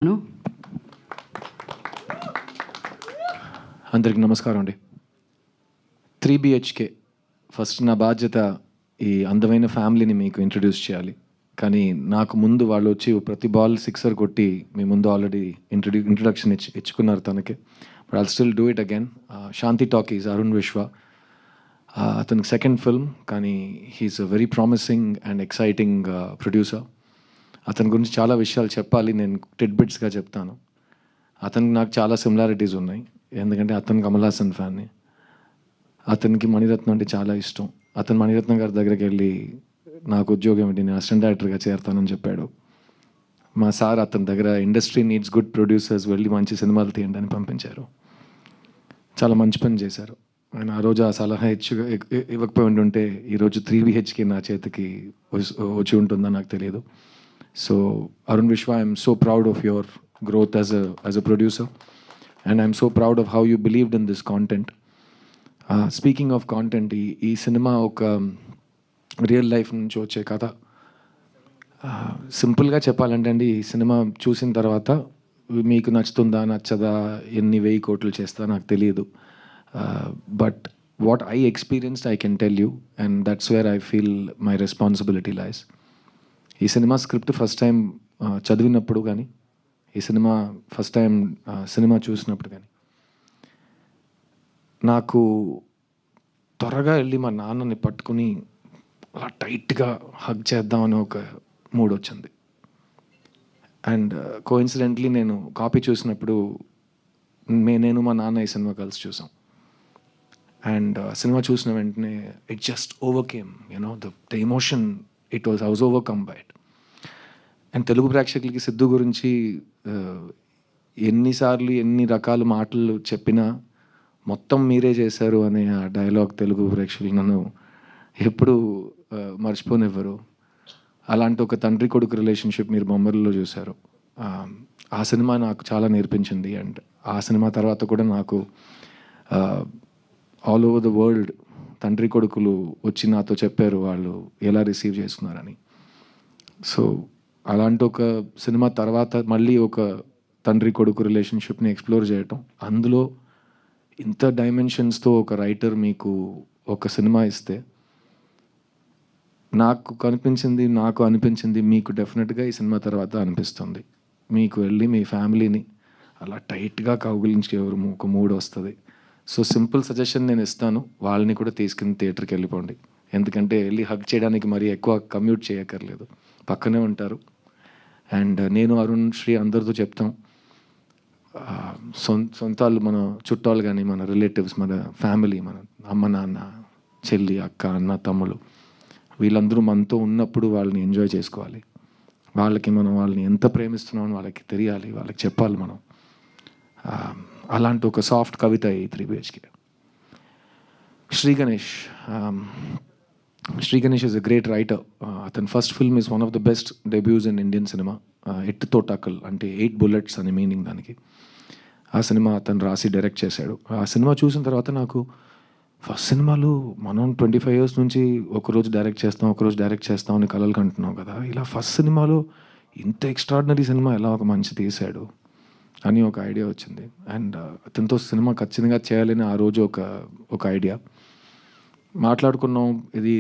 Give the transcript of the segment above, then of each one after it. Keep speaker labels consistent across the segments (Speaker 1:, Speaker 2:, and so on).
Speaker 1: ను
Speaker 2: అందరికి నమస్కారం అండి. 3 బిహెచ్కే ఫస్ట్ నా బాధ్యత ఈ అందమైన ఫ్యామిలీని మీకు ఇంట్రడ్యూస్ చేయాలి. కానీ నాకు ముందు వాళ్ళు వచ్చి ప్రతి బాల్ సిక్సర్ కొట్టి మీ ముందు ఆల్రెడీ ఇంట్రడక్షన్ ఇచ్చుకున్నారు తనకి. But I'll still do it again. Shanthi Talkies Arun Vishwa, అతనికి సెకండ్ ఫిల్మ్, కానీ he's a very promising and exciting producer. అతని గురించి చాలా విషయాలు చెప్పాలి, నేను టిడ్బిట్స్గా చెప్తాను. అతనికి నాకు చాలా సిమిలారిటీస్ ఉన్నాయి, ఎందుకంటే అతను కమల్ హాసన్ ఫ్యాన్ని. అతనికి మణిరత్నం అంటే చాలా ఇష్టం. అతను మణిరత్నం గారి దగ్గరికి వెళ్ళి నాకు ఉద్యోగం ఏంటి, నేను అసిస్టెంట్ డైరెక్టర్గా చేరతానని చెప్పాడు. మా సార్ అతని దగ్గర ఇండస్ట్రీ నీడ్స్ గుడ్ ప్రొడ్యూసర్స్, వెళ్ళి మంచి సినిమాలు తీయండి అని పంపించారు. చాలా మంచి పని చేశారు ఆయన. ఆ రోజు ఆ సలహా ఇవ్వకపోయి ఉంటే ఈరోజు 3 బిహెచ్కే నా చేతికి వచ్చి ఉంటుందో నాకు తెలియదు. So Arun Vishwa, I'm so proud of your growth as a producer, and I'm so proud of how you believed in this content. Speaking of content, ఈ సినిమా ఒక రియల్ లైఫ్ నుంచి వచ్చే కథ. సింపుల్గా చెప్పాలంటే అండి, ఈ సినిమా చూసిన తర్వాత మీకు నచ్చుతుందా నచ్చదా, ఎన్ని 1000 కోట్లు చేస్తా నాకు తెలియదు. But what I experienced I can tell you, and that's where I feel my responsibility లైస్. ఈ సినిమా స్క్రిప్ట్ ఫస్ట్ టైం చదివినప్పుడు కానీ, ఈ సినిమా ఫస్ట్ టైం సినిమా చూసినప్పుడు కానీ, నాకు త్వరగా వెళ్ళి మా నాన్నని పట్టుకుని అలా టైట్గా హగ్ చేద్దామని ఒక మూడ్ వచ్చింది. అండ్ కోఇన్సిడెంట్లీ నేను కాపీ చూసినప్పుడు నేను మా నాన్న ఈ సినిమా కలిసి చూసాం. అండ్ సినిమా చూసిన వెంటనే it just overcame, you know the emotion. I was overcome by it. And Telugu ప్రేక్షకులకి సిద్ధు గురించి ఎన్నిసార్లు ఎన్ని రకాల మాటలు చెప్పినా మొత్తం మీరే చేశారు అనే ఆ డైలాగ్ తెలుగు ప్రేక్షకులు నన్ను ఎప్పుడు మర్చిపోనివ్వరు. అలాంటి ఒక తండ్రి కొడుకు రిలేషన్షిప్ మీరు బొమ్మరిలో చూశారు. ఆ సినిమా నాకు చాలా నేర్పించింది. అండ్ ఆ సినిమా తర్వాత కూడా నాకు ఆల్ ఓవర్ ద వరల్డ్ తండ్రి కొడుకులు వచ్చి నాతో చెప్పారు వాళ్ళు ఎలా రిసీవ్ చేసుకున్నారని. సో అలాంటి ఒక సినిమా తర్వాత మళ్ళీ ఒక తండ్రి కొడుకు రిలేషన్షిప్ని ఎక్స్ప్లోర్ చేయటం, అందులో ఇంత డైమెన్షన్స్తో ఒక రైటర్ మీకు ఒక సినిమా ఇస్తే, నాకు అనిపించింది మీకు డెఫినెట్గా ఈ సినిమా తర్వాత అనిపిస్తుంది. మీకు వెళ్ళి మీ ఫ్యామిలీని అలా టైట్గా కౌగిలించే ఒక మూడ్ వస్తుంది. సో సింపుల్ సజెషన్ నేను ఇస్తాను, వాళ్ళని కూడా తీసుకుని థియేటర్కి వెళ్ళిపోండి. ఎందుకంటే వెళ్ళి హగ్ చేయడానికి మరీ ఎక్కువ కమ్యూట్ చేయక్కర్లేదు, పక్కనే ఉంటారు. అండ్ నేను అరుణ్ శ్రీ అందరితో చెప్తాం, సొంతాలు మన చుట్టాలు కానీ, మన రిలేటివ్స్, మన ఫ్యామిలీ, మన అమ్మ నాన్న, చెల్లి, అక్క, అన్న, తమ్ముళ్ళు, వీళ్ళందరూ మనతో ఉన్నప్పుడు వాళ్ళని ఎంజాయ్ చేసుకోవాలి. వాళ్ళని ఎంత ప్రేమిస్తున్నామని వాళ్ళకి తెలియాలి, వాళ్ళకి చెప్పాలి మనం. అలాంటి ఒక సాఫ్ట్ కవిత ఈ 3 BHK. Shri Ganesh is a great writer. అతని first film is one of the best debuts in Indian cinema. ఎట్టుతో టకల్ అంటే 8 bullets అని మీనింగ్ దానికి. ఆ సినిమా అతను రాసి డైరెక్ట్ చేశాడు. ఆ సినిమా చూసిన తర్వాత నాకు ఫస్ట్ సినిమాలు మనం 25 years నుంచి ఒకరోజు డైరెక్ట్ చేస్తాం అని కలలు కంటున్నాం కదా, ఇలా ఫస్ట్ సినిమాలో ఇంత ఎక్స్ట్రాడినరీ సినిమా ఎలా ఒక మంచి తీశాడు అని ఒక ఐడియా వచ్చింది. అండ్ అతనితో సినిమా ఖచ్చితంగా చేయాలని ఆ రోజు ఒక ఐడియా మాట్లాడుకున్నాం. ఇది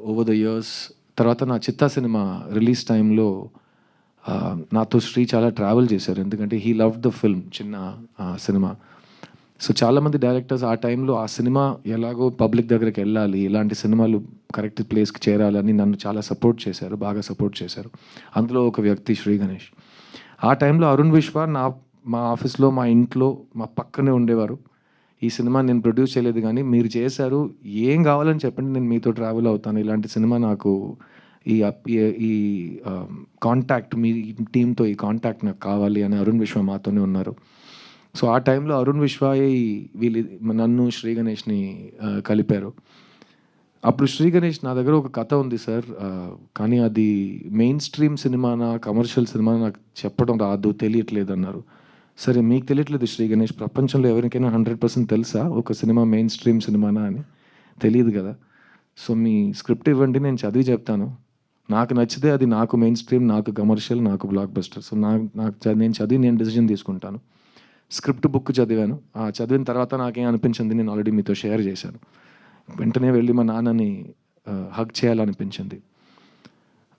Speaker 2: ఓవర్ ద ఇయర్స్ తర్వాత నా చిత్తా సినిమా రిలీజ్ టైంలో నాతో శ్రీ చాలా ట్రావెల్ చేశారు, ఎందుకంటే హీ లవ్ ద ఫిల్మ్, చిన్న సినిమా. సో చాలామంది డైరెక్టర్స్ ఆ టైంలో ఆ సినిమా ఎలాగో పబ్లిక్ దగ్గరికి వెళ్ళాలి, ఇలాంటి సినిమాలు కరెక్ట్ ప్లేస్కి చేరాలని నన్ను చాలా బాగా సపోర్ట్ చేశారు. అందులో ఒక వ్యక్తి శ్రీ గణేష్. ఆ టైంలో అరుణ్ విశ్వ మా ఆఫీస్లో, మా ఇంట్లో, మా పక్కనే ఉండేవారు. ఈ సినిమా నేను ప్రొడ్యూస్ చేయలేదు కానీ మీరు చేశారు, ఏం కావాలని చెప్పండి, నేను మీతో ట్రావెల్ అవుతాను, ఇలాంటి సినిమా నాకు ఈ కాంటాక్ట్, మీ టీంతో ఈ కాంటాక్ట్ నాకు కావాలి అని అరుణ్ విశ్వ మాతోనే ఉన్నారు. సో ఆ టైంలో అరుణ్ విశ్వ నన్ను శ్రీ గణేష్ని కలిపారు. అప్పుడు శ్రీ గణేష్, నా దగ్గర ఒక కథ ఉంది సార్, కానీ అది మెయిన్ స్ట్రీమ్ సినిమానా కమర్షియల్ సినిమానా నాకు చెప్పడం రాదు, తెలియట్లేదు అన్నారు. సరే మీకు తెలియట్లేదు శ్రీ గణేష్, ప్రపంచంలో ఎవరికైనా 100% తెలుసా ఒక సినిమా మెయిన్ స్ట్రీమ్ సినిమానా అని? తెలియదు కదా. సో మీ స్క్రిప్ట్ ఇవ్వండి, నేను చదివి చెప్తాను, నాకు నచ్చితే అది నాకు మెయిన్ స్ట్రీమ్, నాకు కమర్షియల్, నాకు బ్లాక్ బస్టర్. సో నేను చదివి నేను డెసిషన్ తీసుకుంటాను. స్క్రిప్ట్ బుక్ చదివాను. చదివిన తర్వాత నాకేం అనిపించింది నేను ఆల్రెడీ మీతో షేర్ చేశాను. వెంటనే వెళ్ళి మా నాన్నని హగ్ చేయాలనిపించింది.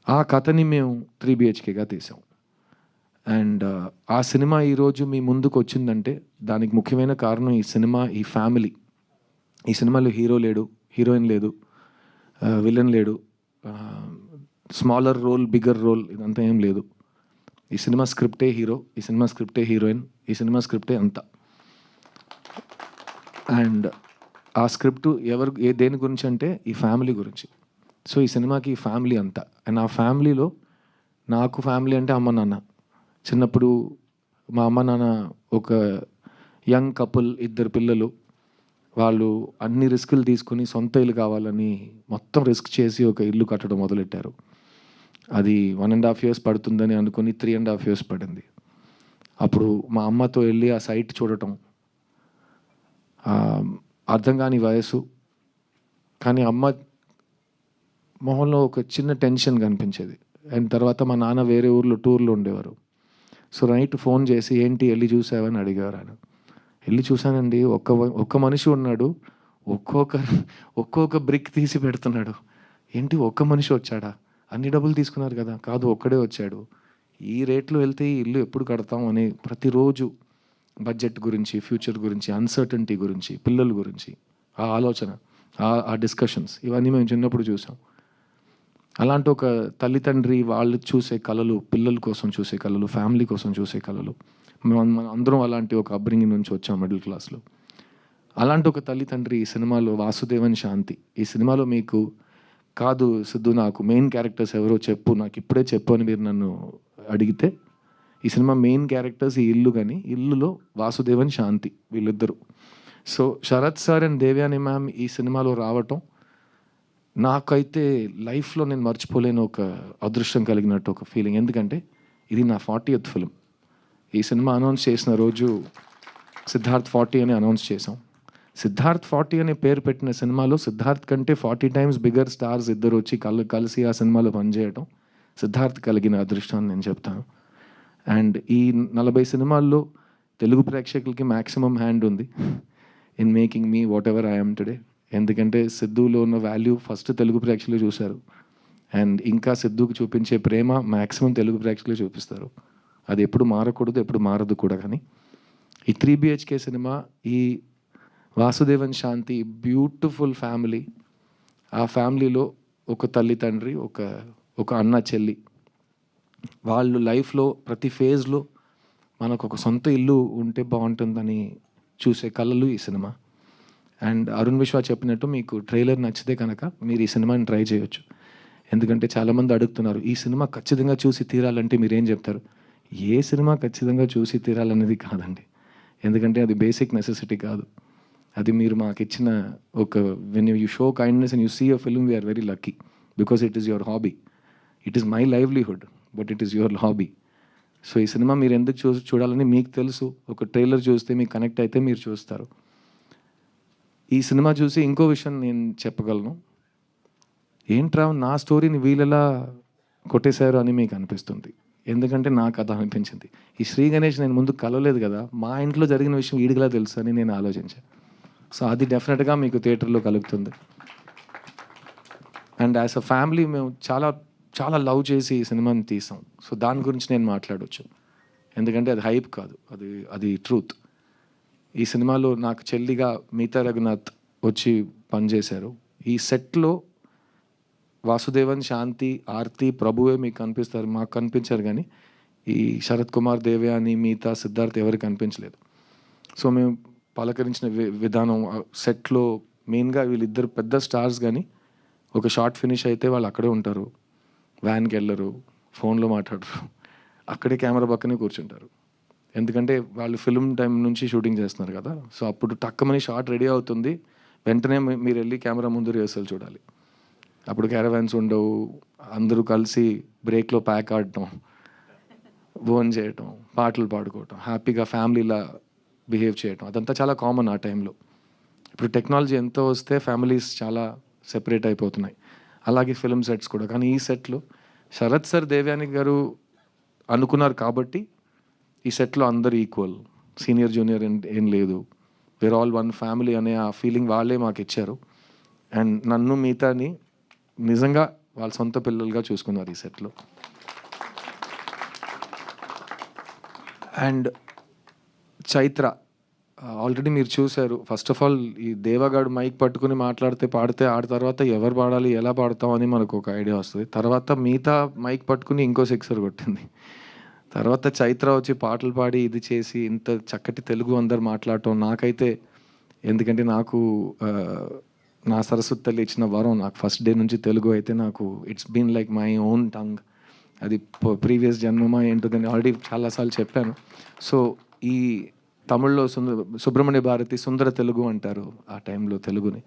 Speaker 2: ఆ కథని మేము 3 BHKగా తీసాం. అండ్ ఆ సినిమా ఈరోజు మీ ముందుకు వచ్చిందంటే దానికి ముఖ్యమైన కారణం ఈ సినిమా, ఈ ఫ్యామిలీ. ఈ సినిమాలో హీరో లేడు, హీరోయిన్ లేదు, విలన్ లేడు, స్మాలర్ రోల్, బిగ్గర్ రోల్ ఇదంతా ఏం లేదు. ఈ సినిమా స్క్రిప్టే హీరో, ఈ సినిమా స్క్రిప్టే హీరోయిన్, ఈ సినిమా స్క్రిప్టే అంతా. అండ్ ఆ స్క్రిప్ట్ దేని గురించి అంటే ఈ ఫ్యామిలీ గురించి. సో ఈ సినిమాకి ఈ ఫ్యామిలీ అంతా. అండ్ ఆ ఫ్యామిలీలో నాకు ఫ్యామిలీ అంటే అమ్మ నాన్న. చిన్నప్పుడు మా అమ్మ నాన్న ఒక యంగ్ కపుల్, 2 పిల్లలు. వాళ్ళు అన్ని రిస్కులు తీసుకుని సొంత ఇల్లు కావాలని మొత్తం రిస్క్ చేసి ఒక ఇల్లు కట్టడం మొదలెట్టారు. అది 1.5 years పడుతుందని అనుకుని 3.5 years పడింది. అప్పుడు మా అమ్మతో వెళ్ళి ఆ సైట్ చూడటం, అర్థం కాని వయసు, కానీ అమ్మ మొహంలో ఒక చిన్న టెన్షన్ కనిపించేది. అండ్ తర్వాత మా నాన్న వేరే ఊర్లో టూర్లో ఉండేవారు. సో నైట్ ఫోన్ చేసి ఏంటి వెళ్ళి చూసావని అడిగారు ఆయన. వెళ్ళి చూశానండి, ఒక్క మనిషి ఉన్నాడు, ఒక్కొక్క బ్రిక్ తీసి పెడుతున్నాడు. ఏంటి ఒక్క మనిషి వచ్చాడా, అన్ని డబ్బులు తీసుకున్నారు కదా, కాదు ఒక్కడే వచ్చాడు, ఈ రేట్లో వెళ్తే ఈ ఇల్లు ఎప్పుడు కడతాం అని ప్రతిరోజు బడ్జెట్ గురించి, ఫ్యూచర్ గురించి, అన్సర్టనిటీ గురించి, పిల్లల గురించి ఆ ఆలోచన, ఆ డిస్కషన్స్ ఇవన్నీ మేము చిన్నప్పుడు చూసాం. అలాంటి ఒక తల్లిదండ్రి వాళ్ళు చూసే కళలు, పిల్లల కోసం చూసే కళలు, ఫ్యామిలీ కోసం చూసే కళలు, మనం అందరం అలాంటి ఒక అప్బ్రింగింగ్ నుంచి వచ్చాం మిడిల్ క్లాస్లో. అలాంటి ఒక తల్లిదండ్రి ఈ సినిమాలో వాసుదేవన్ శాంతి. ఈ సినిమాలో మీకు కాదు సిద్ధు నాకు మెయిన్ క్యారెక్టర్స్ ఎవరో చెప్పు, నాకు ఇప్పుడే చెప్పు అని మీరు నన్ను అడిగితే, ఈ సినిమా మెయిన్ క్యారెక్టర్స్ ఈ ఇల్లు, కానీ ఇల్లులో వాసుదేవన్ శాంతి వీళ్ళిద్దరు. So Sarath sir and Devayani ma'am ఈ సినిమాలో రావటం నాకైతే లైఫ్లో నేను మర్చిపోలేని ఒక అదృష్టం కలిగినట్టు ఒక ఫీలింగ్. ఎందుకంటే ఇది నా 40th ఫిల్మ్. ఈ సినిమా అనౌన్స్ చేసిన రోజు సిద్ధార్థ్ 40 అని అనౌన్స్ చేసాం. సిద్ధార్థ్ 40 అనే పేరు పెట్టిన సినిమాలో సిద్ధార్థ్ కంటే 40 times బిగ్గర్ స్టార్స్ ఇద్దరు వచ్చి కలిసి ఆ సినిమాలో పనిచేయడం సిద్ధార్థ్ కలిగిన అదృష్టాన్ని నేను చెప్తాను. అండ్ ఈ 40 సినిమాల్లో తెలుగు ప్రేక్షకులకి మ్యాక్సిమం హ్యాండ్ ఉంది in making me what ever I'm today. ఎందుకంటే సిద్ధులో ఉన్న వాల్యూ ఫస్ట్ తెలుగు ప్రేక్షకులు చూశారు. అండ్ ఇంకా సిద్ధుకి చూపించే ప్రేమ మ్యాక్సిమం తెలుగు ప్రేక్షకులు చూపిస్తారు. అది ఎప్పుడు మారకూడదు, ఎప్పుడు మారదు కూడా. కానీ ఈ 3 BHK సినిమా, ఈ వాసుదేవన్ శాంతి బ్యూటిఫుల్ ఫ్యామిలీ, ఆ ఫ్యామిలీలో ఒక తల్లి తండ్రి, ఒక అన్న చెల్లి, వాళ్ళు లైఫ్లో ప్రతి ఫేజ్లో మనకు ఒక సొంత ఇల్లు ఉంటే బాగుంటుందని చూసే కళలు ఈ సినిమా. అండ్ అరుణ్ విశ్వ చెప్పినట్టు మీకు ట్రైలర్ నచ్చితే కనుక మీరు ఈ సినిమాని ట్రై చేయొచ్చు. ఎందుకంటే చాలామంది అడుగుతున్నారు ఈ సినిమా ఖచ్చితంగా చూసి తీరాలంటే మీరేం చెప్తారు. ఏ సినిమా ఖచ్చితంగా చూసి తీరాలనేది కాదండి. ఎందుకంటే అది బేసిక్ నెసెసిటీ కాదు. అది మీరు మాకు ఇచ్చిన ఒక when you show kindness and you see a film, we're very lucky because it is your hobby. It is my livelihood but it is your hobby. So ఈ సినిమా మీరు ఎందుకు చూడాలని మీకు తెలుసు. ఒక ట్రైలర్ చూస్తే మీకు కనెక్ట్ అయితే మీరు చూస్తారు. ఈ సినిమా చూసి ఇంకో విషయం నేను చెప్పగలను, ఏంట్రా నా స్టోరీని వీళ్ళెలా కొట్టేశారు అని మీకు అనిపిస్తుంది. ఎందుకంటే నాకు అది అనిపించింది. ఈ శ్రీ గణేష్ నేను ముందు కలవలేదు కదా, మా ఇంట్లో జరిగిన విషయం వీడికిలా తెలుసు అని నేను ఆలోచించాను. సో అది డెఫినెట్గా మీకు థియేటర్లో కలుగుతుంది. అండ్ యాజ్ అ ఫ్యామిలీ మేము చాలా చాలా లవ్ చేసి ఈ సినిమాని తీసాం. సో దాని గురించి నేను మాట్లాడవచ్చు. ఎందుకంటే అది హైప్ కాదు, అది ట్రూత్. ఈ సినిమాలో నాకు చెల్లిగా మీతా రఘునాథ్ వచ్చి పనిచేశారు. ఈ సెట్లో వాసుదేవన్ శాంతి, ఆర్తి, ప్రభువే మీకు కనిపిస్తారు, మాకు కనిపించారు. కానీ ఈ శరత్ కుమార్, దేవ్యాని, మీతా, సిద్ధార్థ్ ఎవరికి కనిపించలేదు. సో మేము పలకరించిన విధానం సెట్లో మెయిన్గా వీళ్ళిద్దరు పెద్ద స్టార్స్. కానీ ఒక షార్ట్ ఫినిష్ అయితే వాళ్ళు అక్కడే ఉంటారు, వ్యాన్కి వెళ్ళరు, ఫోన్లో మాట్లాడరు, అక్కడే కెమెరా పక్కనే కూర్చుంటారు. ఎందుకంటే వాళ్ళు ఫిల్మ్ టైం నుంచి షూటింగ్ చేస్తున్నారు కదా. సో అప్పుడు టక్కమని షార్ట్ రెడీ అవుతుంది, వెంటనే మీరు వెళ్ళి కెమెరా ముందు రిహర్సల్ చూడాలి. అప్పుడు క్యారవాన్స్ ఉండవు, అందరూ కలిసి బ్రేక్లో ప్యాక్ ఆడటం, భోజనం చేయటం, పాటలు పాడుకోవటం, హ్యాపీగా ఫ్యామిలీలా బిహేవ్ చేయటం, అదంతా చాలా కామన్ ఆ టైంలో. ఇప్పుడు టెక్నాలజీ ఎంతో వస్తే ఫ్యామిలీస్ చాలా సెపరేట్ అయిపోతున్నాయి, అలాగే ఫిల్మ్ సెట్స్ కూడా. కానీ ఈ సెట్లో శరత్ సార్, దేవ్యాని గారు అనుకున్నారు కాబట్టి ఈ సెట్లో అందరు ఈక్వల్, సీనియర్ జూనియర్ ఏం లేదు, వేర్ ఆల్ వన్ ఫ్యామిలీ అనే ఆ ఫీలింగ్ వాళ్ళే మాకు ఇచ్చారు. అండ్ నన్ను మిగతాని నిజంగా వాళ్ళ సొంత పిల్లలుగా చూసుకున్నారు ఈ సెట్లో. అండ్ చైత్ర ఆల్రెడీ మీరు చూశారు. ఫస్ట్ ఆఫ్ ఆల్ ఈ దేవగాడు మైక్ పట్టుకుని మాట్లాడితే పాడితే ఆడ తర్వాత ఎవరు పాడాలి ఎలా పాడతాం అని మనకు ఒక ఐడియా వస్తుంది. తర్వాత మిగతా మైక్ పట్టుకుని ఇంకో సిక్సర్ కొట్టింది. తర్వాత చైత్ర వచ్చి పాటలు పాడి ఇది చేసి ఇంత చక్కటి తెలుగు అందరు మాట్లాడటం నాకైతే, ఎందుకంటే నాకు నా సరస్వతి తల్లి ఇచ్చిన వరం. నాకు ఫస్ట్ డే నుంచి తెలుగు అయితే నాకు it's been like my own tongue. అది ప్రీవియస్ జన్మమా ఏంటోదని ఆల్రెడీ చాలాసార్లు చెప్పాను. సో ఈ తమిళ్లో సుబ్రహ్మణ్య భారతి సుందర తెలుగు అంటారు ఆ టైంలో తెలుగుని.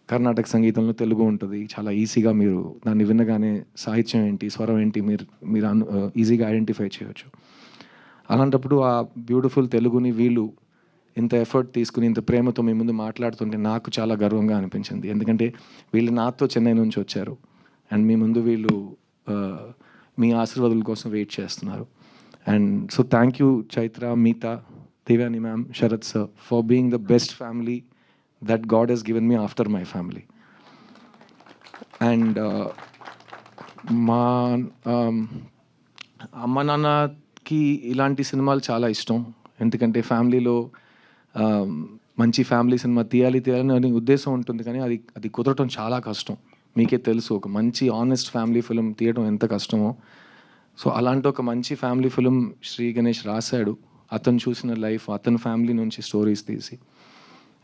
Speaker 2: కర్ణాటక సంగీతంలో తెలుగు ఉంటుంది. చాలా ఈజీగా మీరు దాన్ని వినగానే సాహిత్యం ఏంటి, స్వరం ఏంటి మీరు ఈజీగా ఐడెంటిఫై చేయవచ్చు. అలాంటప్పుడు ఆ బ్యూటిఫుల్ తెలుగుని వీళ్ళు ఇంత ఎఫర్ట్ తీసుకుని ఇంత ప్రేమతో మీ ముందు మాట్లాడుతుంటే నాకు చాలా గర్వంగా అనిపించింది. ఎందుకంటే వీళ్ళు నాతో చెన్నై నుంచి వచ్చారు అండ్ మీ ముందు వీళ్ళు మీ ఆశీర్వాదాల కోసం వెయిట్ చేస్తున్నారు. And so thank you Chaitra, Meetha, Devayani ma'am, Sarath sir for being the best family that God has given me after my family. And మా అమ్మ నాన్నకి ఇలాంటి సినిమాలు చాలా ఇష్టం. ఎందుకంటే ఫ్యామిలీలో మంచి ఫ్యామిలీ సినిమా తీయాలి అని ఉద్దేశం ఉంటుంది, కానీ అది కుదరటం చాలా కష్టం. మీకే తెలుసు, ఒక మంచి ఆనెస్ట్ ఫ్యామిలీ ఫిలిం తీయడం ఎంత కష్టమో. సో అలాంటి ఒక మంచి ఫ్యామిలీ ఫిలిం శ్రీ గణేష్ రాశాడు. అతను చూసిన లైఫ్, అతని ఫ్యామిలీ నుంచి స్టోరీస్ తీసి.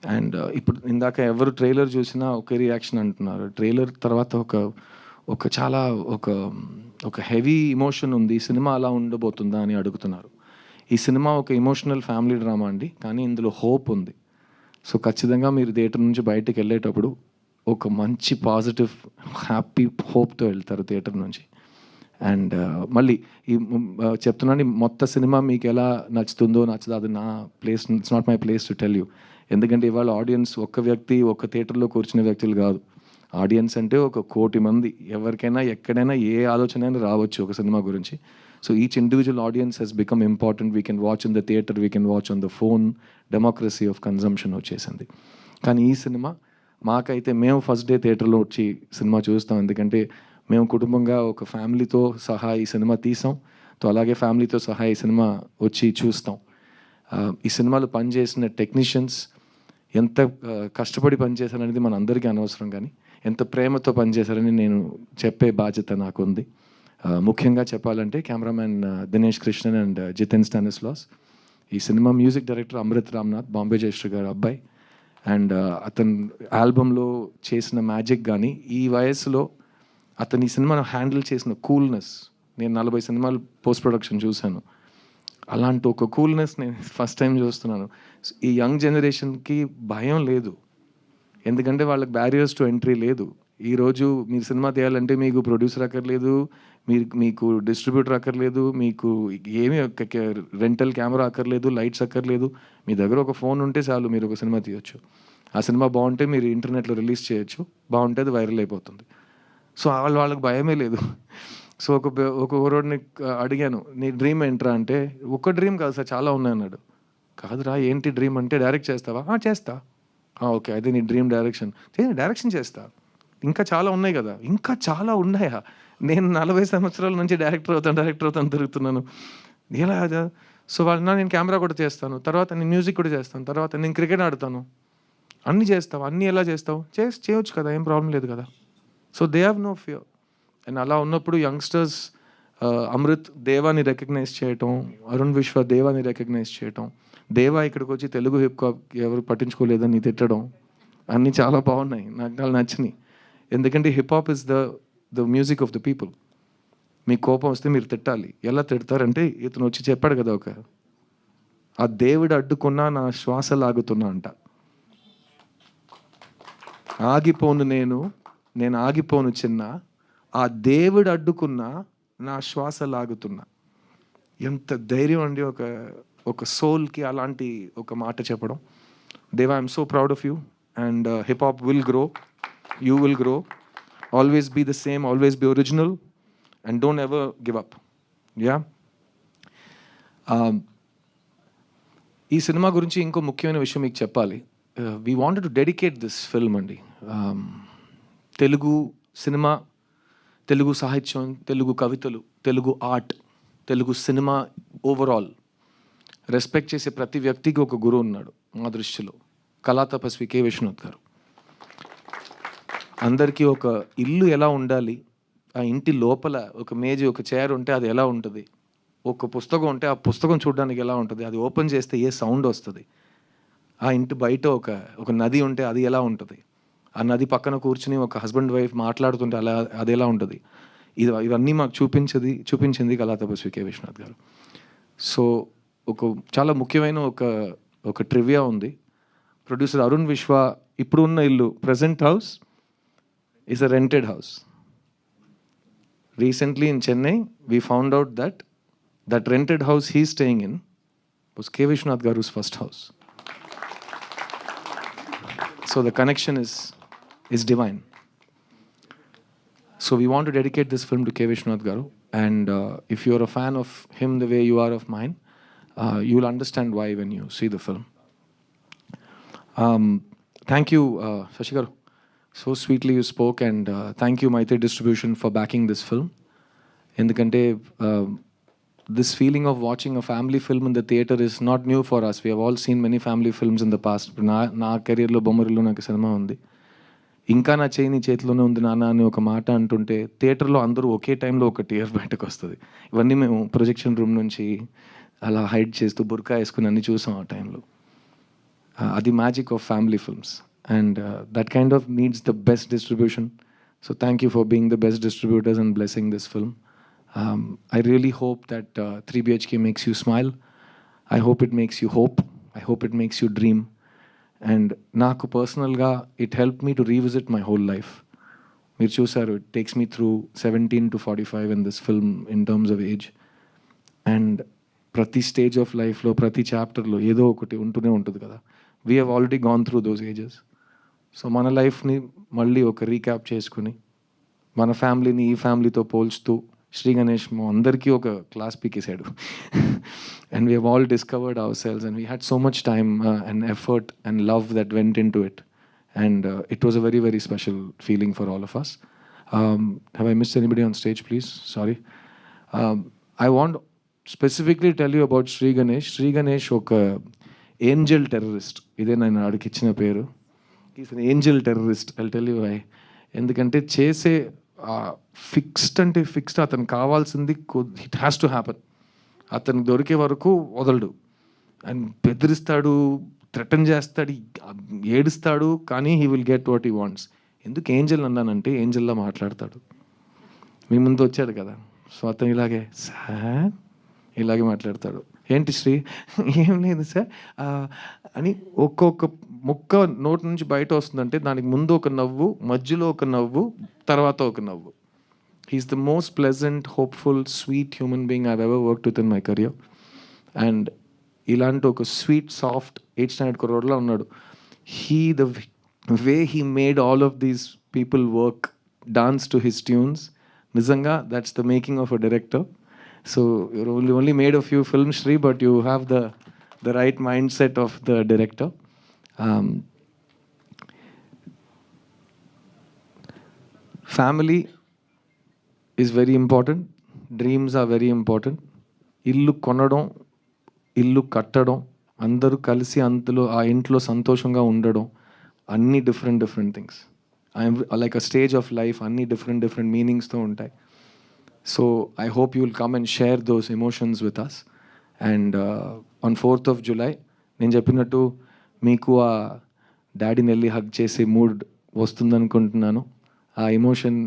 Speaker 2: అండ్ ఇప్పుడు ఇందాక ఎవరు ట్రైలర్ చూసినా ఒకే రియాక్షన్ అంటున్నారు. ట్రైలర్ తర్వాత ఒక చాలా ఒక హెవీ ఇమోషన్ ఉంది, సినిమా అలా ఉండబోతుందా అని అడుగుతున్నారు. ఈ సినిమా ఒక ఎమోషనల్ ఫ్యామిలీ డ్రామా అండి, కానీ ఇందులో హోప్ ఉంది. సో ఖచ్చితంగా మీరు థియేటర్ నుంచి బయటకు వెళ్ళేటప్పుడు ఒక మంచి పాజిటివ్ హ్యాపీ హోప్తో వెళ్తారు థియేటర్ నుంచి. అండ్ మళ్ళీ ఈ చెప్తున్నాను, మొత్తం సినిమా మీకు ఎలా నచ్చుతుందో నచ్చదో అది నా place, it's not my place to tell you. ఎందుకంటే ఇవాళ ఆడియన్స్ ఒక్క వ్యక్తి ఒక థియేటర్లో కూర్చునే వ్యక్తులు కాదు. ఆడియన్స్ అంటే 1 కోటి మంది. ఎవరికైనా ఎక్కడైనా ఏ ఆలోచన అయినా రావచ్చు ఒక సినిమా గురించి. So each individual audience Hess become important. We can watch in the theatre, we can watch on the phone. Democracy of consumption వచ్చేసింది. కానీ ఈ సినిమా మాకైతే మేము ఫస్ట్ డే థియేటర్లో వచ్చి సినిమా చూస్తాం. ఎందుకంటే మేము కుటుంబంగా ఒక ఫ్యామిలీతో సహా ఈ సినిమా తీసాం. సో అలాగే ఫ్యామిలీతో సహా ఈ సినిమా వచ్చి చూస్తాం. ఈ సినిమాలో పనిచేసిన టెక్నీషియన్స్ ఎంత కష్టపడి పనిచేశారనేది మన అందరికీ అనవసరం, కానీ ఎంత ప్రేమతో పనిచేశారని నేను చెప్పే బాధ్యత నాకు ఉంది. ముఖ్యంగా చెప్పాలంటే కెమెరామ్యాన్ దినేష్ కృష్ణన్ అండ్ జితెన్ స్టానిస్లాస్. ఈ సినిమా మ్యూజిక్ డైరెక్టర్ అమృత్ రామ్నాథ్, బాంబే జయశ్రీ గారు అబ్బాయి. అండ్ అతను ఆల్బంలో చేసిన మ్యాజిక్ కానీ ఈ వయసులో అతను ఈ సినిమాను హ్యాండిల్ చేసిన కూల్నెస్, నేను 40 సినిమాలు పోస్ట్ ప్రొడక్షన్ చూశాను. అలాంటి ఒక కూల్నెస్ నేను ఫస్ట్ టైం చూస్తున్నాను. ఈ యంగ్ జనరేషన్కి భయం లేదు, ఎందుకంటే వాళ్ళకి బ్యారియర్స్ టు ఎంట్రీ లేదు. ఈరోజు మీరు సినిమా తీయాలంటే మీకు ప్రొడ్యూసర్ అక్కర్లేదు, మీకు డిస్ట్రిబ్యూటర్ అక్కర్లేదు, మీకు ఏమీ రెంటల్ కెమెరా అక్కర్లేదు, లైట్స్ అక్కర్లేదు. మీ దగ్గర ఒక ఫోన్ ఉంటే చాలు, మీరు ఒక సినిమా తీయొచ్చు. ఆ సినిమా బాగుంటే మీరు ఇంటర్నెట్లో రిలీజ్ చేయొచ్చు, బాగుంటే అది వైరల్ అయిపోతుంది. సో వాళ్ళకి భయమే లేదు. సో ఒక ఊరోడిని అడిగాను, నీ డ్రీమ్ ఏంట్రా అంటే, ఒక్క డ్రీమ్ కాదు సార్ చాలా ఉన్నాయి అన్నాడు. కాదురా ఏంటి డ్రీమ్ అంటే, డైరెక్ట్ చేస్తావా? చేస్తా. ఓకే, అయితే నీ డ్రీమ్ డైరెక్షన్ చేస్తా. ఇంకా చాలా ఉన్నాయి కదా. ఇంకా చాలా ఉన్నాయా? నేను 40 సంవత్సరాల నుంచి డైరెక్టర్ అవుతాను తిరుగుతున్నాను. ఎలా? సో వాళ్ళ నేను కెమెరా కూడా చేస్తాను, తర్వాత నేను మ్యూజిక్ కూడా చేస్తాను, తర్వాత నేను క్రికెట్ ఆడతాను. అన్నీ చేస్తావు, అన్నీ ఎలా చేస్తావు? చేయొచ్చు కదా, ఏం ప్రాబ్లం లేదు కదా. So they have no fear. And అలా ఉన్నప్పుడు యంగ్స్టర్స్ అమృత్ దేవాని రికగ్నైజ్ చేయటం, అరుణ్ విశ్వ దేవాని రికగ్నైజ్ చేయటం, దేవా ఇక్కడికి వచ్చి తెలుగు హిప్ హాప్ ఎవరు పట్టించుకోలేదని తిట్టడం, అన్నీ చాలా బాగున్నాయి, నాకు నచ్చినాయి. ఎందుకంటే hip hop is the music of the people. మీకు కోపం వస్తే మీరు తిట్టాలి. ఎలా తిడతారంటే, ఇతను వచ్చి చెప్పాడు కదా, ఆ దేవుడు అడ్డుకున్నా నా శ్వాస లాగుతున్నా అంట. ఆగిపోను నేను ఆగిపోను చిన్న, ఆ దేవుడు అడ్డుకున్నా నా శ్వాస లాగుతున్నా. ఎంత ధైర్యం అండి ఒక సోల్కి అలాంటి ఒక మాట చెప్పడం. Deva, I'm so proud of you. And hip hop will grow, you will grow, always be the same, always be original. and don't ever give up. Yeah. ఈ సినిమా గురించి ఇంకో ముఖ్యమైన విషయం మీకు చెప్పాలి. We wanted to dedicate this film అండి. తెలుగు సినిమా, తెలుగు సాహిత్యం, తెలుగు కవితలు, తెలుగు ఆర్ట్, తెలుగు సినిమా ఓవరాల్ రెస్పెక్ట్ చేసే ప్రతి వ్యక్తికి ఒక గురువు ఉన్నాడు మా దృష్టిలో. కళా తపస్వి కె విశ్వనాథ్ గారు. అందరికీ ఒక ఇల్లు ఎలా ఉండాలి, ఆ ఇంటి లోపల ఒక మేజీ, ఒక చైర్ ఉంటే అది ఎలా ఉంటుంది, ఒక పుస్తకం ఉంటే ఆ పుస్తకం చూడడానికి ఎలా ఉంటుంది, అది ఓపెన్ చేస్తే ఏ సౌండ్ వస్తుంది, ఆ ఇంటి బయట ఒక నది ఉంటే అది ఎలా ఉంటుంది, ఆ నది పక్కన కూర్చుని ఒక హస్బెండ్ వైఫ్ మాట్లాడుతుంటే అది ఎలా ఉంటుంది, ఇవన్నీ మాకు చూపించింది కళా తపస్వి కె విశ్వనాథ్ గారు. సో చాలా ముఖ్యమైన ఒక ట్రివియా ఉంది. ప్రొడ్యూసర్ అరుణ్ విశ్వ ఇప్పుడు ఉన్న ఇల్లు, present house is a rented house. Recently in Chennai, we found out that rented house he's staying in was K. Vishwanath Garu's first house. So the connection is divine. So we want to dedicate this film to K. Vishwanath Garu. And if you're a fan of him the way you are of mine, you'll understand why when you see the film. Thank you, Shashi Garu. So sweetly you spoke, and thank you Maitri Distribution for backing this film. Endukante this feeling of watching a family film in the theatre is not new for us. We have all seen many family films in the past. నా కెరీర్లో బొమ్మరిలో నాకు cinema ఉంది. ఇంకా నా చేయి నీ చేతిలోనే ఉంది నాన్న అని ఒక మాట అంటుంటే థియేటర్లో అందరూ ఒకే టైంలో ఒక టీయర్ బయటకు వస్తుంది. ఇవన్నీ మేము ప్రొజెక్షన్ రూమ్ నుంచి అలా హైడ్ చేస్తూ బుర్కా వేసుకుని అన్నీ చూసాం ఆ టైంలో. అది magic of family films. And that kind of needs the best distribution. So thank you for being the best distributors and blessing this film. I really hope that 3BHK makes you smile. I hope it makes you hope. I hope it makes you dream. And నాకు పర్సనల్గా it helped me to revisit my whole life. మీరు చూసారు, it takes me through 17 to 45 in this film in terms of age. And ప్రతి stage of లైఫ్లో, ప్రతి చాప్టర్లో ఏదో ఒకటి ఉంటూనే ఉంటుంది కదా. We have already gone through those ages. So మన లైఫ్ని మళ్ళీ ఒక రీక్యాప్ చేసుకుని మన ఫ్యామిలీని ఈ ఫ్యామిలీతో పోల్చుతూ శ్రీ గణేష్ అందరికీ ఒక క్లాస్ పీకేసాడు. And we have all discovered ourselves and we had so much time and effort and love that went into it. And it was a very very special feeling for all of us. Have I missed anybody on stage please? Sorry. I want specifically tell you about Shri Ganesh. Shri Ganesh ఒక angel terrorist. ఇదే నేను ఆడికి ఇచ్చిన పేరు. Is an angel terrorist. I'll tell you why. ఎందుకంటే చేసే fixed అంటే fixed, అతను కావాల్సింది ఇట్ హ్యాస్ టు హ్యాపన్. అతను దొరికే వరకు వదలడు. అండ్ బెదిరిస్తాడు, థ్రెటన్ చేస్తాడు, ఏడుస్తాడు, కానీ he will get what he wants. ఎందుకు ఏంజల్ అన్నానంటే ఏంజల్లా మాట్లాడతాడు. మీ ముందు వచ్చాడు కదా, సో అతను ఇలాగే సార్ ఇలాగే మాట్లాడతాడు. ఏంటి శ్రీ? ఏం లేదు సార్ అని ఒక్కొక్క ముక్క నోటి నుంచి బయట వస్తుందంటే దానికి ముందు ఒక నవ్వు, మధ్యలో ఒక నవ్వు, తర్వాత ఒక నవ్వు. He's the most pleasant, hopeful, sweet human being I've ever worked with in my career. And ఇలాంటి ఒక స్వీట్, సాఫ్ట్ 8th standard కుర్రోడ్లా ఉన్నాడు. The way he made all of these people work, dance to his tunes, నిజంగా that's the making of a director. So you only made a few films, Shri, but you have the right mindset of the director. Family is very important. Dreams are very important. ఇల్లు కొనడం, ఇల్లు కట్టడం, అందరూ కలిసి అందులో ఆ ఇంట్లో సంతోషంగా ఉండడం, అన్ని different things. Like a stage of life, అన్ని డిఫరెంట్ మీనింగ్స్తో ఉంటాయి. So I hope you will come and share those emotions with us. And on 4th of July, నేను చెప్పినట్టు మీకు ఆ డాడీని వెళ్ళి హగ్ చేసే మూడ్ వస్తుందనుకుంటున్నాను. ఆ ఎమోషన్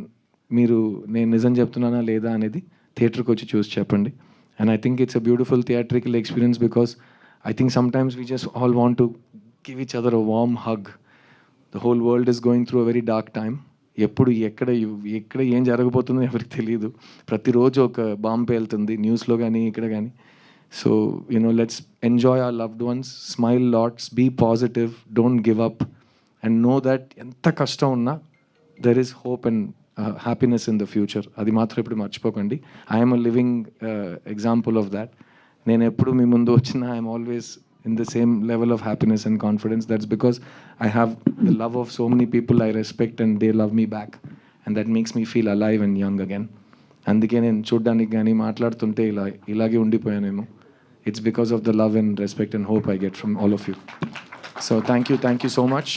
Speaker 2: మీరు నేను నిజం చెప్తున్నానా లేదా అనేది థియేటర్కి వచ్చి చూసి చెప్పండి. And I think it's a beautiful theatrical experience because I think sometimes we just all want to give each other a warm hug. The whole world is going through a very dark time. ఎప్పుడు ఎక్కడ ఏం జరగబోతుందో ఎవరికి తెలియదు. ప్రతిరోజు ఒక bomb పేలుతుంది న్యూస్లో కానీ ఇక్కడ కానీ. So let's enjoy our loved ones, smile lots, be positive, don't give up, and know that ఎంత కష్టం ఉన్నా there is hope and happiness in the future. అది మాత్రం ఇప్పుడు మర్చిపోకండి. I'm a living example of that. నేను ఎప్పుడు మీ ముందు వచ్చినా I'm always in the same level of happiness and confidence. That's because I have the love of so many people I respect and they love me back, and that makes me feel alive and young again. అందుకే నేను చూడ్డానికి కానీ మాట్లాడుతుంటే ఇలాగే ఉండిపోయానేమో. It's because of the love and respect and hope I get from all of you. So thank you so much.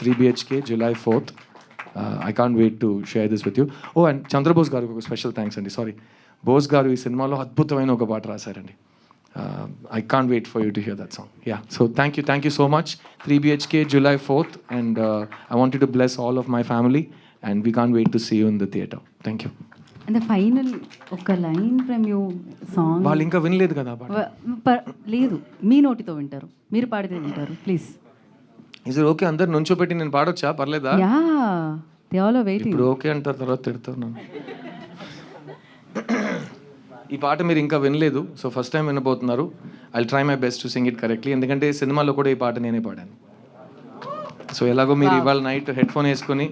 Speaker 2: 3 BHK July 4th. I can't wait to share this with you. Oh, and Chandrabose garu ఒక special thanks అండి. Sorry, Bose గారు ఈ సినిమాలో అద్భుతమైన ఒక పాట రాశారండి. I can't wait for you to hear that song. Yeah, so thank you so much. 3 BHK July 4th, and I want you to bless all of my family, and we can't wait to see you in the theater. Thank you.
Speaker 1: And the final ఒక line from you song
Speaker 2: వాళ్ళు ఇంకా వినలేదు కదా
Speaker 1: లేదు, మీ నోటితో వింటారు, మీరు పాడితే వింటారు. ప్లీజ్.
Speaker 2: Is it okay? అందరు నుంచోబెట్టి నేను పాడొచ్చా? పర్లేదా?
Speaker 1: Yeah, they all are waiting.
Speaker 2: ఇప్పుడు ఓకే అంటారు, తర్వాత తిడతారు నన్ను. ఈ పాట మీరు ఇంకా వినలేదు, సో ఫస్ట్ టైం వినబోతున్నారు. I try my best to sing it correctly, ఎందుకంటే సినిమాలో కూడా ఈ పాట నేనే పాడాను. సో ఎలాగో మీరు ఇవాళ నైట్ హెడ్ ఫోన్ వేసుకొని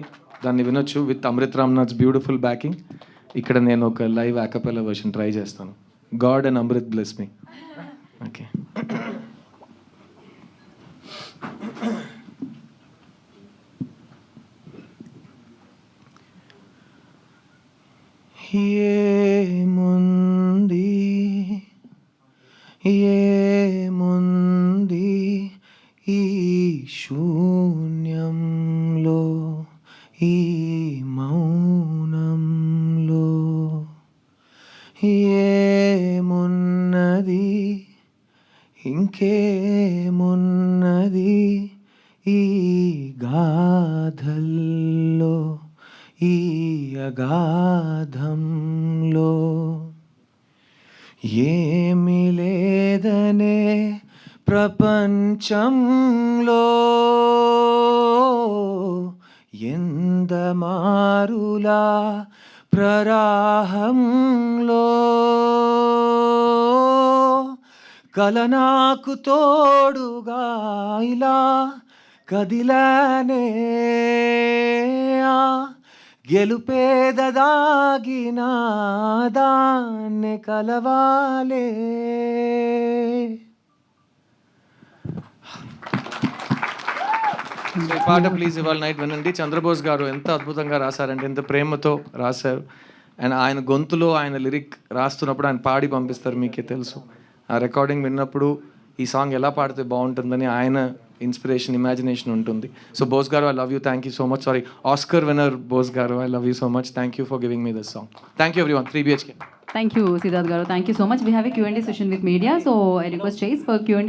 Speaker 2: దాన్ని వినొచ్చు with Amrit Ramnath's beautiful backing. ఇక్కడ నేను ఒక లైవ్ యాకపెల్లా వర్షన్ ట్రై చేస్తాను. God and Amrit bless me. Okay. ఏముంది ఈ శూన్యంలో, ఈ మౌనంలో, ఏమున్నది ఇంకేమున్నది ఈ గాథల్లో, ఈ అగాధంలో. ఏమి లేదనే ప్రపంచంలో ఎందమారులా ప్రరాహంలో కల నాకు తోడుగా ఇలా కదిలానే, గెలుపేదదాగిన దాన్ని కలవాలే. ఈ పాట ప్లీజ్ ఇవాళ నైట్ వినండి. చంద్రబోస్ గారు ఎంత అద్భుతంగా రాశారంటే, ఎంత ప్రేమతో రాశారు. అండ్ ఆయన గొంతులో ఆయన లిరిక్ రాస్తున్నప్పుడు ఆయన పాడి పంపిస్తారు, మీకే తెలుసు. ఆ రికార్డింగ్ విన్నప్పుడు ఈ సాంగ్ ఎలా పాడితే బాగుంటుందని ఆయన ఇన్స్పిరేషన్, ఇమాజినేషన్ ఉంటుంది. So Bose garu, I love you, thank you so much. Sorry, Oscar winner Bose garu, I love you so much. Thank you for giving me this song. Thank you everyone. 3 BHK.
Speaker 1: Thank you, Siddharth garu. Thank you so much. We have a Q&A session with media, so I request Chase for Q&A.